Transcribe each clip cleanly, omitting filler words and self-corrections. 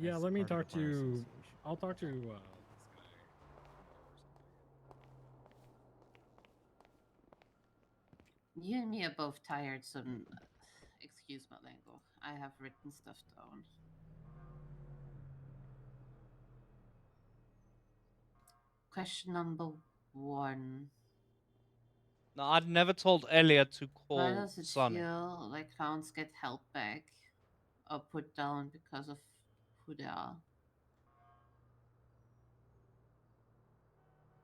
Yeah, as let me part of the talk bar to. association. I'll talk to this guy. You and me are both tired, so excuse my lingo. I have written stuff down. Question number 1. No, I'd never told Elliot to Why call does it Sonny. feel like clowns get held back or put down because of who they are?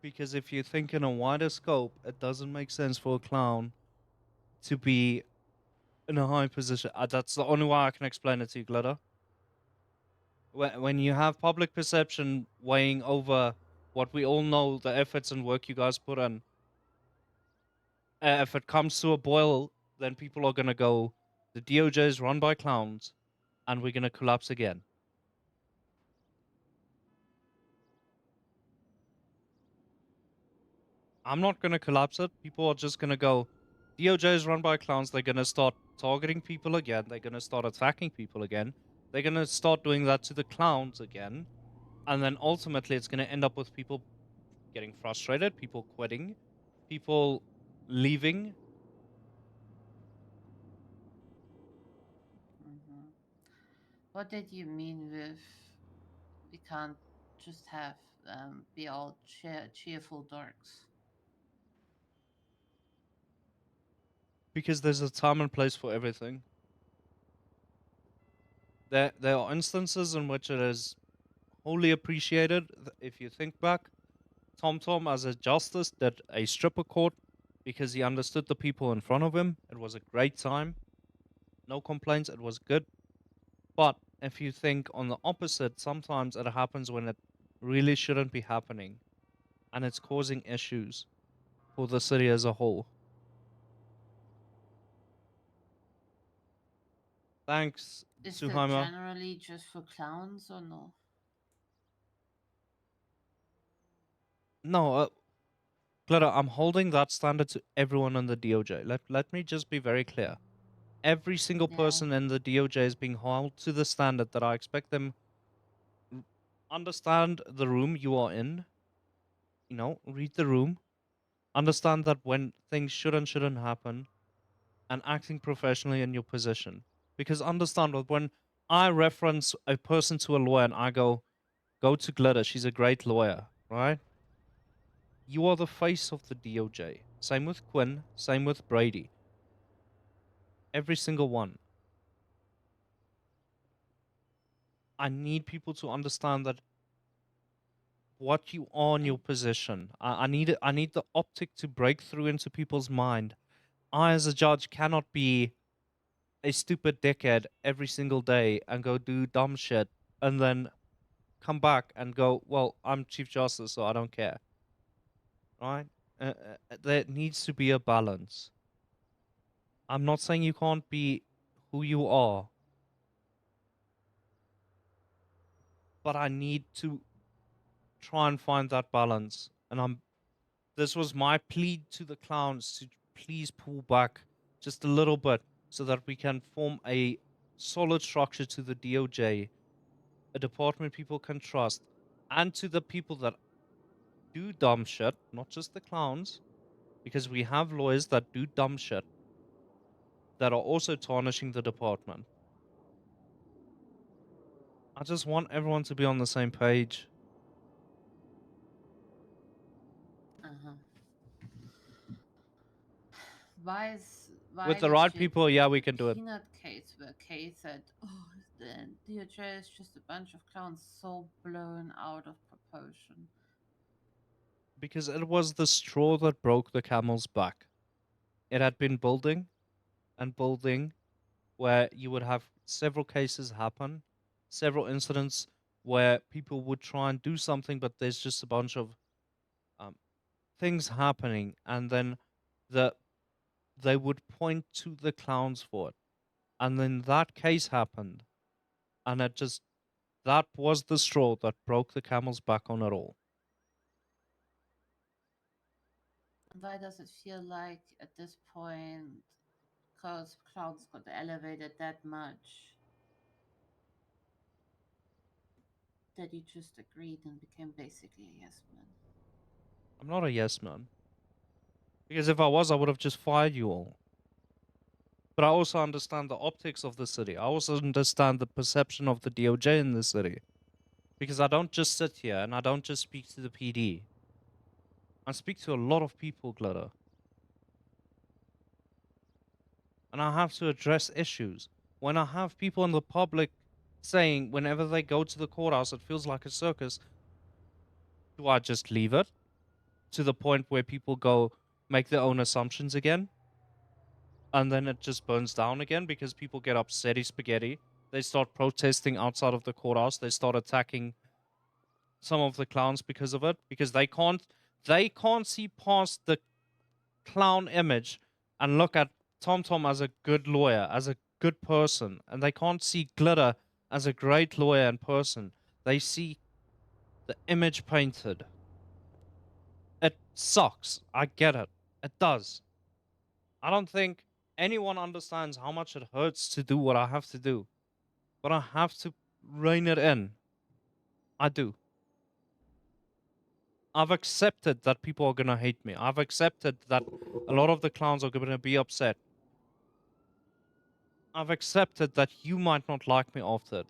Because if you think in a wider scope, it doesn't make sense for a clown to be in a high position. That's the only way I can explain it to you, Glitter. When you have public perception weighing over what we all know, the efforts and work you guys put in, if it comes to a boil, then people are going to go, the DOJ is run by clowns, and we're going to collapse again. I'm not going to collapse it. People are just going to go, DOJ is run by clowns. They're going to start targeting people again. They're going to start attacking people again. They're going to start doing that to the clowns again. And then ultimately, it's going to end up with people getting frustrated, people quitting, people leaving. Mm-hmm. What did you mean with we can't just have be all cheerful dorks? Because there's a time and place for everything. There are instances in which it is wholly appreciated. If you think back, Tom Tom as a justice did a stripper court because he understood the people in front of him. It was a great time. No complaints. It was good. But if you think on the opposite, sometimes it happens when it really shouldn't be happening and it's causing issues for the city as a whole. Thanks, Is that Suhaima. generally just for clowns or no? No, Glitter, I'm holding that standard to everyone in the DOJ. Let me just be very clear. Every single Yeah. person in the DOJ is being held to the standard that I expect them understand the room you are in. You know, read the room. Understand that when things should and shouldn't happen, and acting professionally in your position. Because understand that when I reference a person to a lawyer and I go to Glitter, she's a great lawyer, right? You are the face of the DOJ. Same with Quinn, same with Brady. Every single one. I need people to understand that what you are in your position. I need it. I need the optic to break through into people's mind. I, as a judge, cannot be a stupid dickhead every single day and go do dumb shit and then come back and go, well, I'm Chief Justice, so I don't care. Right? There needs to be a balance. I'm not saying you can't be who you are, but I need to try and find that balance. And this was my plea to the clowns to please pull back just a little bit so that we can form a solid structure to the DOJ, a department people can trust, and to the people that do dumb shit, not just the clowns, because we have lawyers that do dumb shit that are also tarnishing the department. I just want everyone to be on the same page. Uh-huh. Why With the does right the people, yeah, we can do it. peanut case where Kay said, "Oh, the DOJ is just a bunch of clowns," so blown out of proportion? Because it was the straw that broke the camel's back. It had been building and building where you would have several cases happen, several incidents where people would try and do something, but there's just a bunch of um, things happening, and then the they would point to the clowns for it, and then that case happened, and it just that was the straw that broke the camel's back on it all. Why does it feel like at this point, because clowns got elevated that much, that you just agreed and became basically a yes man. I'm not a yes man. Because if I was, I would have just fired you all. But I also understand the optics of the city. I also understand the perception of the DOJ in the city. Because I don't just sit here and I don't just speak to the PD. I speak to a lot of people, Glitter. And I have to address issues. When I have people in the public saying whenever they go to the courthouse it feels like a circus, do I just leave it to the point where people go make their own assumptions again? And then it just burns down again because people get upsetty spaghetti. They start protesting outside of the courthouse. They start attacking some of the clowns because of it, because they can't see past the clown image and look at Tom Tom as a good lawyer, as a good person, and they can't see Glitter as a great lawyer and person. They see the image painted. It sucks. I get it. It does. I don't think anyone understands how much it hurts to do what I have to do, but I have to rein it in. I do. I've accepted that people are gonna hate me. I've accepted that a lot of the clowns are gonna be upset. I've accepted that you might not like me after it.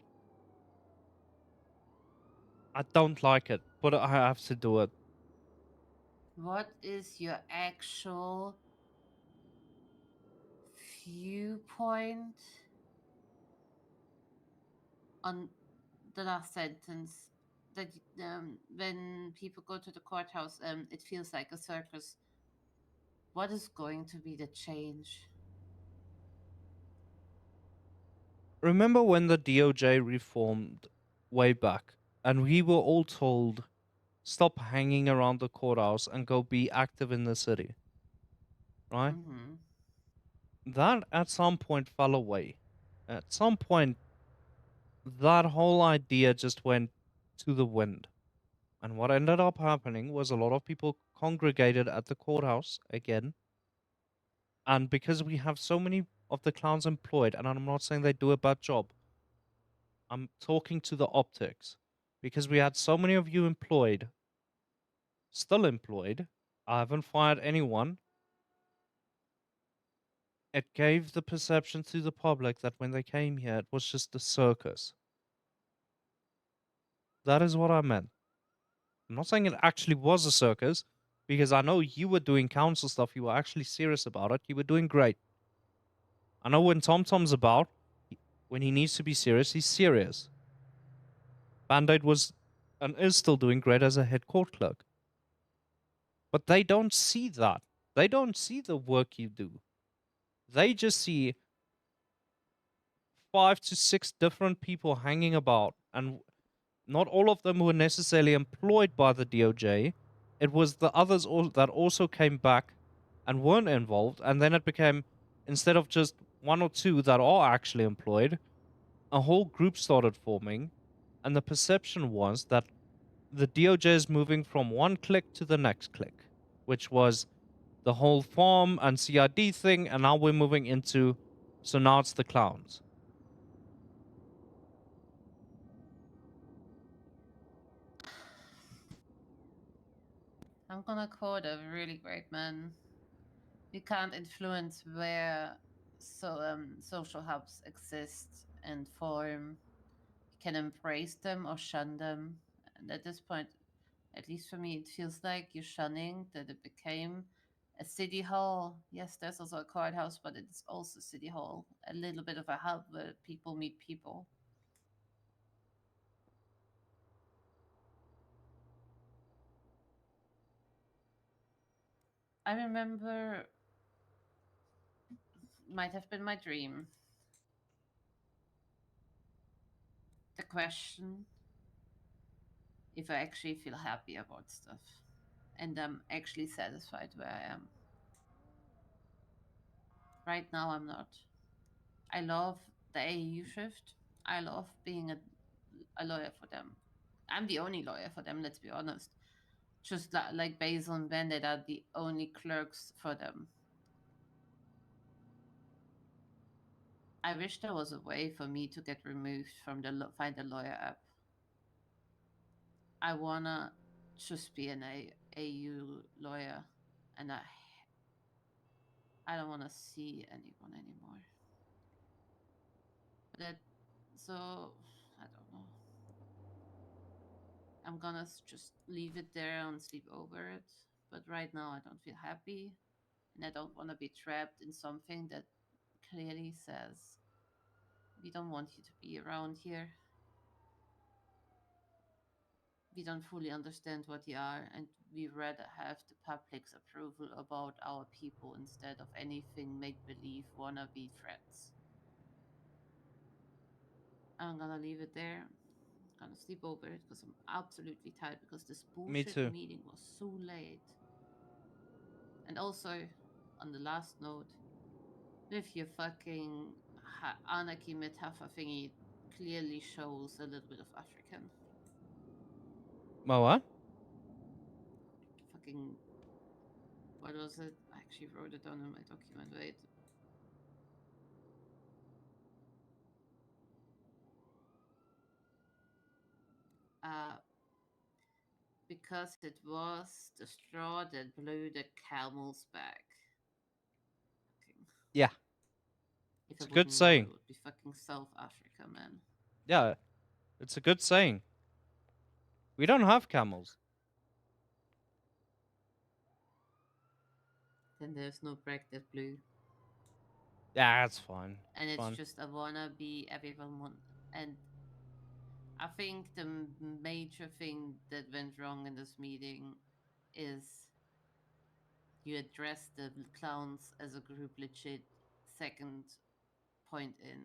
I don't like it, but I have to do it. What is your actual viewpoint on the last sentence? That when people go to the courthouse, it feels like a circus. What is going to be the change? Remember when the DOJ reformed way back and we were all told stop hanging around the courthouse and go be active in the city, right? Mm-hmm. That at some point fell away. At some point, that whole idea just went to the wind. And what ended up happening was a lot of people congregated at the courthouse again. And because we have so many of the clowns employed, and I'm not saying they do a bad job, I'm talking to the optics. Because we had so many of you employed, still employed, I haven't fired anyone. It gave the perception to the public that when they came here, it was just a circus. That is what I meant. I'm not saying it actually was a circus, because I know you were doing council stuff. You were actually serious about it. You were doing great. I know when Tom Tom's about, when he needs to be serious, he's serious. Band-Aid was and is still doing great as a head court clerk. But they don't see that. They don't see the work you do. They just see 5 to 6 different people hanging about, and not all of them were necessarily employed by the DOJ. It was the others that also came back and weren't involved, and then it became, instead of just one or two that are actually employed, a whole group started forming, and the perception was that the DOJ is moving from one click to the next click, which was the whole farm and CID thing, and now we're moving into, so now it's the clowns. I'm gonna quote a really great man. You can't influence where social hubs exist and form. You can embrace them or shun them. And at this point, at least for me, it feels like you're shunning that it became a city hall. Yes, there's also a courthouse, but it's also city hall. A little bit of a hub where people meet people. I remember, might have been my dream, the question if I actually feel happy about stuff and I'm actually satisfied where I am. Right now, I'm not. I love the AU shift. I love being a lawyer for them. I'm the only lawyer for them, let's be honest. Just like Basil and Bandit are the only clerks for them. I wish there was a way for me to get removed from the Find a Lawyer app. I wanna just be an AU lawyer, and I don't wanna see anyone anymore. But so I don't know. I'm gonna just leave it there and sleep over it. But right now, I don't feel happy, and I don't want to be trapped in something that clearly says we don't want you to be around here. We don't fully understand what you are, and we rather have the public's approval about our people instead of anything make believe wannabe threats. I'm gonna leave it there. I'm gonna sleep over it because I'm absolutely tired because this Me bullshit too. meeting was so late. And also, on the last note, with your fucking anarchy metaphor thingy, clearly shows a little bit of African. Well, what? Fucking, what was it? I actually wrote it down in my document. Wait. Uh, because it was the straw that blew the camel's back. Fucking, Yeah, if I it's a good wouldn't know, saying. it would be fucking South Africa, man. Yeah, it's a good saying. We don't have camels. Then there's no break that blew. Yeah, that's fine. And It's it's fine. just a wannabe everyone want. And I think the major thing that went wrong in this meeting is you address the clowns as a group legit second point in,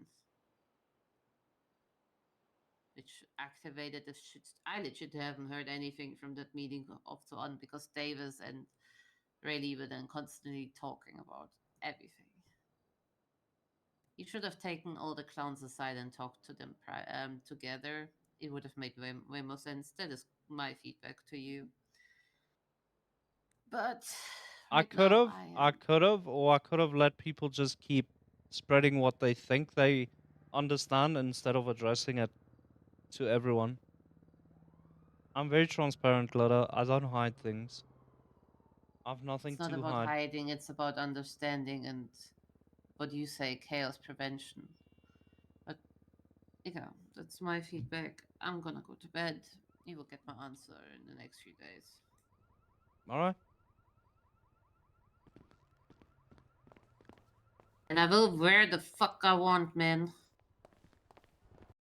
which activated the shit. I legit haven't heard anything from that meeting off to on because Davis and Rayleigh were then constantly talking about everything. You should have taken all the clowns aside and talked to them together. It would have made way more sense. That is my feedback to you. But I right could now, have, or I could have let people just keep spreading what they think they understand instead of addressing it to everyone. I'm very transparent, Glitter. I don't hide things. I've nothing it's not to about hide. hiding, it's about understanding and what you say, chaos prevention. But yeah, that's my feedback. I'm gonna go to bed. You will get my answer in the next few days. All right. And I will wear the fuck I want, man.